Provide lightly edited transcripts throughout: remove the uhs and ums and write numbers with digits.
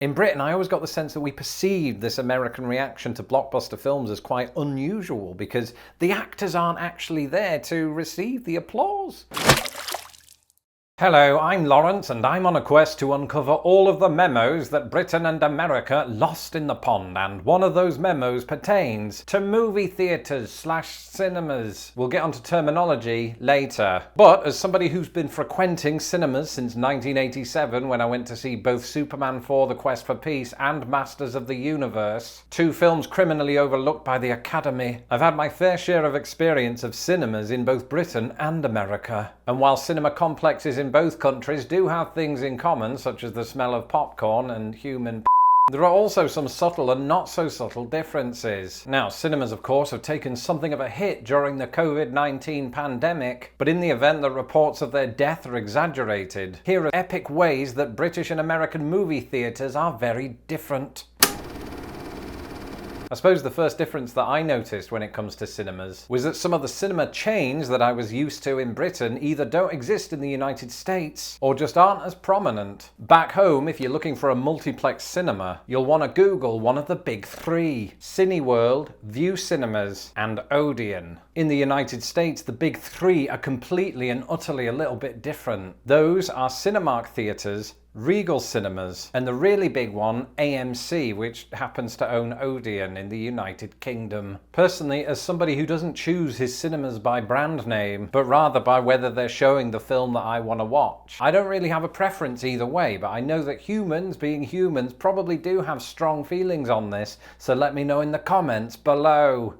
In Britain, I always got the sense that we perceived this American reaction to blockbuster films as quite unusual because the actors aren't actually there to receive the applause. Hello, I'm Lawrence and I'm on a quest to uncover all of the memos that Britain and America lost in the pond, and one of those memos pertains to movie theatres/cinemas. We'll get onto terminology later. But as somebody who's been frequenting cinemas since 1987 when I went to see both Superman 4: The Quest for Peace and Masters of the Universe, two films criminally overlooked by the Academy, I've had my fair share of experience of cinemas in both Britain and America. And while cinema complexes in both countries do have things in common, such as the smell of popcorn and human there are also some subtle and not so subtle differences. Now, cinemas of course have taken something of a hit during the COVID-19 pandemic, but in the event that reports of their death are exaggerated, here are epic ways that British and American movie theatres are very different. I suppose the first difference that I noticed when it comes to cinemas was that some of the cinema chains that I was used to in Britain either don't exist in the United States or just aren't as prominent. Back home, if you're looking for a multiplex cinema, you'll want to Google one of the big three: Cineworld, Vue Cinemas, and Odeon. In the United States, the big three are completely and utterly a little bit different. Those are Cinemark Theatres, Regal Cinemas, and the really big one, AMC, which happens to own Odeon in the United Kingdom. Personally, as somebody who doesn't choose his cinemas by brand name, but rather by whether they're showing the film that I want to watch, I don't really have a preference either way, but I know that humans, being humans, probably do have strong feelings on this, so let me know in the comments below.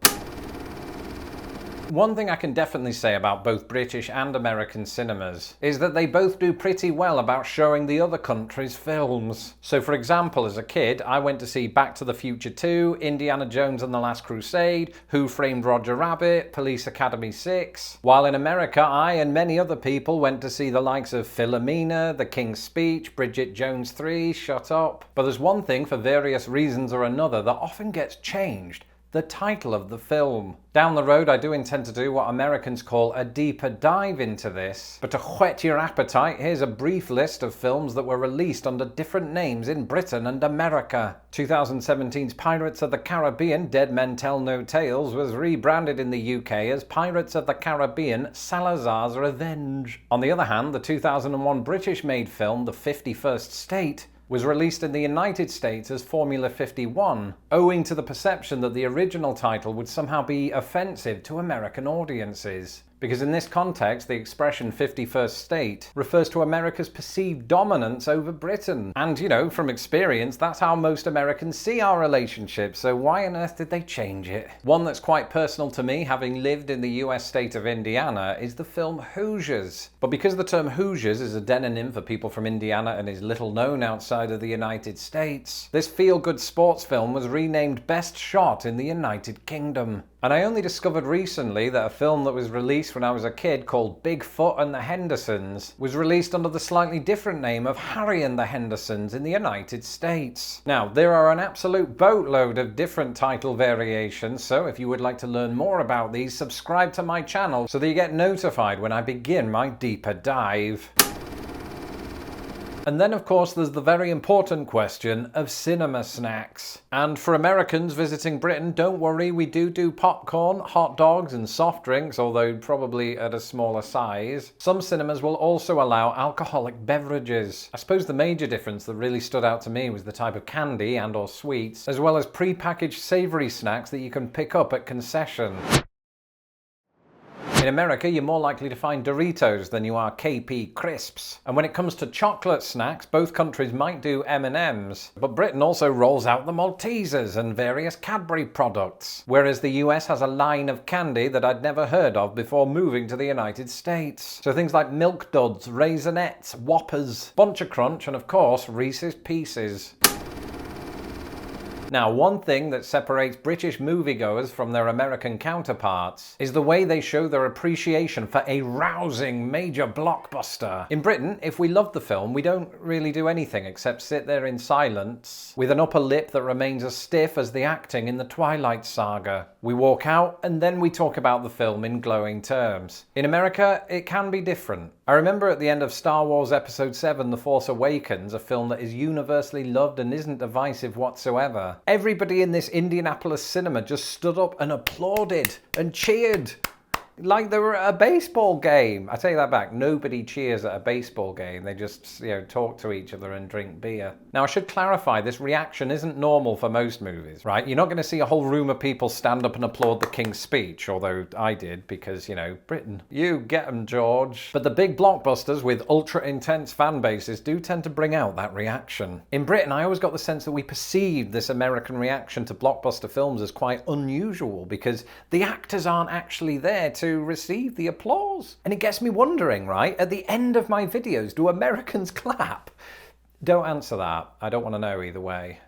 One thing I can definitely say about both British and American cinemas is that they both do pretty well about showing the other country's films. So for example, as a kid, I went to see Back to the Future 2, Indiana Jones and the Last Crusade, Who Framed Roger Rabbit, Police Academy 6, while in America I and many other people went to see the likes of Philomena, The King's Speech, Bridget Jones 3, Shut Up. But there's one thing, for various reasons or another, that often gets changed: the title of the film. Down the road I do intend to do what Americans call a deeper dive into this, but to whet your appetite, here's a brief list of films that were released under different names in Britain and America. 2017's Pirates of the Caribbean: Dead Men Tell No Tales was rebranded in the UK as Pirates of the Caribbean: Salazar's Revenge. On the other hand, the 2001 British-made film The 51st State was released in the United States as Formula 51, owing to the perception that the original title would somehow be offensive to American audiences. Because in this context, the expression 51st State refers to America's perceived dominance over Britain. And, you know, from experience, that's how most Americans see our relationship, so why on earth did they change it? One that's quite personal to me, having lived in the US state of Indiana, is the film Hoosiers. But because the term Hoosiers is a demonym for people from Indiana and is little known outside of the United States, this feel-good sports film was renamed Best Shot in the United Kingdom. And I only discovered recently that a film that was released when I was a kid called Bigfoot and the Hendersons was released under the slightly different name of Harry and the Hendersons in the United States. Now, there are an absolute boatload of different title variations, so if you would like to learn more about these, subscribe to my channel so that you get notified when I begin my deeper dive. And then of course there's the very important question of cinema snacks. And for Americans visiting Britain, don't worry, we do popcorn, hot dogs and soft drinks, although probably at a smaller size. Some cinemas will also allow alcoholic beverages. I suppose the major difference that really stood out to me was the type of candy and or sweets, as well as pre-packaged savoury snacks that you can pick up at concession. In America, you're more likely to find Doritos than you are KP Crisps. And when it comes to chocolate snacks, both countries might do M&Ms. But Britain also rolls out the Maltesers and various Cadbury products. Whereas the US has a line of candy that I'd never heard of before moving to the United States. So things like Milk Duds, Raisinets, Whoppers, Bunch of Crunch, and of course, Reese's Pieces. Now, one thing that separates British moviegoers from their American counterparts is the way they show their appreciation for a rousing major blockbuster. In Britain, if we love the film, we don't really do anything except sit there in silence, with an upper lip that remains as stiff as the acting in the Twilight Saga. We walk out and then we talk about the film in glowing terms. In America, it can be different. I remember at the end of Star Wars Episode 7, The Force Awakens, a film that is universally loved and isn't divisive whatsoever, everybody in this Indianapolis cinema just stood up and applauded and cheered. Like they were at a baseball game. I take that back. Nobody cheers at a baseball game. They just, talk to each other and drink beer. Now, I should clarify, this reaction isn't normal for most movies, right? You're not going to see a whole room of people stand up and applaud the King's Speech, although I did because, Britain. You get 'em, George. But the big blockbusters with ultra-intense fan bases do tend to bring out that reaction. In Britain, I always got the sense that we perceived this American reaction to blockbuster films as quite unusual because the actors aren't actually there to receive the applause. And it gets me wondering, right? At the end of my videos, do Americans clap? Don't answer that. I don't want to know either way.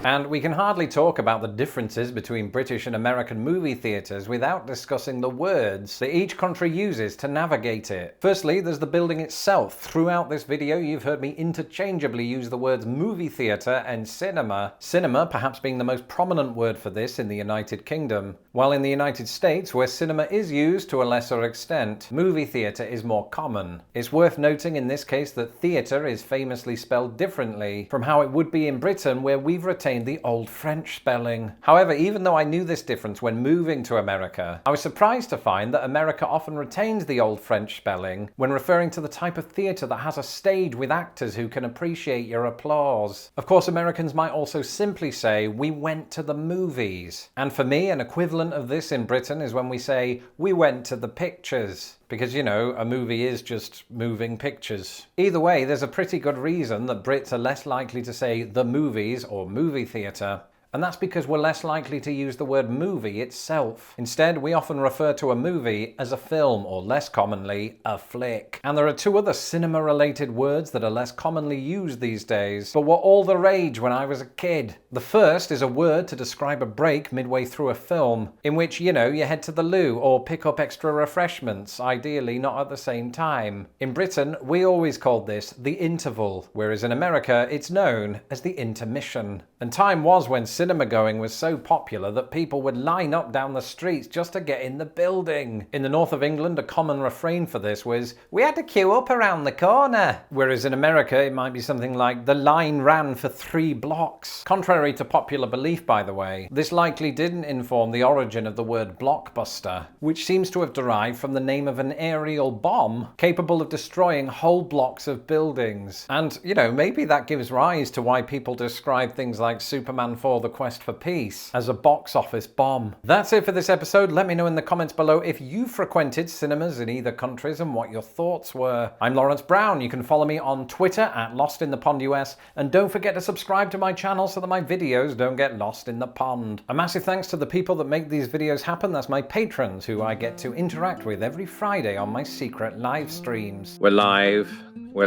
And we can hardly talk about the differences between British and American movie theatres without discussing the words that each country uses to navigate it. Firstly, there's the building itself. Throughout this video, you've heard me interchangeably use the words movie theatre and cinema. Cinema perhaps being the most prominent word for this in the United Kingdom. While in the United States, where cinema is used to a lesser extent, movie theatre is more common. It's worth noting in this case that theatre is famously spelled differently from how it would be in Britain, where we've retained the old French spelling. However, even though I knew this difference when moving to America, I was surprised to find that America often retains the old French spelling when referring to the type of theatre that has a stage with actors who can appreciate your applause. Of course, Americans might also simply say, "We went to the movies." And for me, an equivalent of this in Britain is when we say, "We went to the pictures." Because, a movie is just moving pictures. Either way, there's a pretty good reason that Brits are less likely to say the movies or movie theatre. And that's because we're less likely to use the word movie itself. Instead, we often refer to a movie as a film, or less commonly, a flick. And there are two other cinema-related words that are less commonly used these days, but were all the rage when I was a kid. The first is a word to describe a break midway through a film, in which, you head to the loo or pick up extra refreshments, ideally not at the same time. In Britain, we always called this the interval, whereas in America, it's known as the intermission. And time was when cinema going was so popular that people would line up down the streets just to get in the building. In the north of England, a common refrain for this was, "We had to queue up around the corner." Whereas in America, it might be something like, "The line ran for 3 blocks." Contrary to popular belief, by the way, this likely didn't inform the origin of the word blockbuster, which seems to have derived from the name of an aerial bomb capable of destroying whole blocks of buildings. And, maybe that gives rise to why people describe things like Superman 4: The Quest for Peace as a box office bomb. That's it for this episode. Let me know in the comments below if you frequented cinemas in either countries and what your thoughts were. I'm Lawrence Brown. You can follow me on Twitter at LostInThePondUS, and don't forget to subscribe to my channel so that my videos don't get lost in the pond. A massive thanks to the people that make these videos happen. That's my patrons, who I get to interact with every Friday on my secret live streams. We're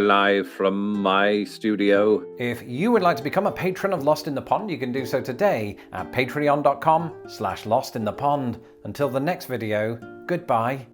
live from my studio. If you would like to become a patron of Lost in the Pond, you can do so today at patreon.com/LostInThePond. Until the next video, goodbye.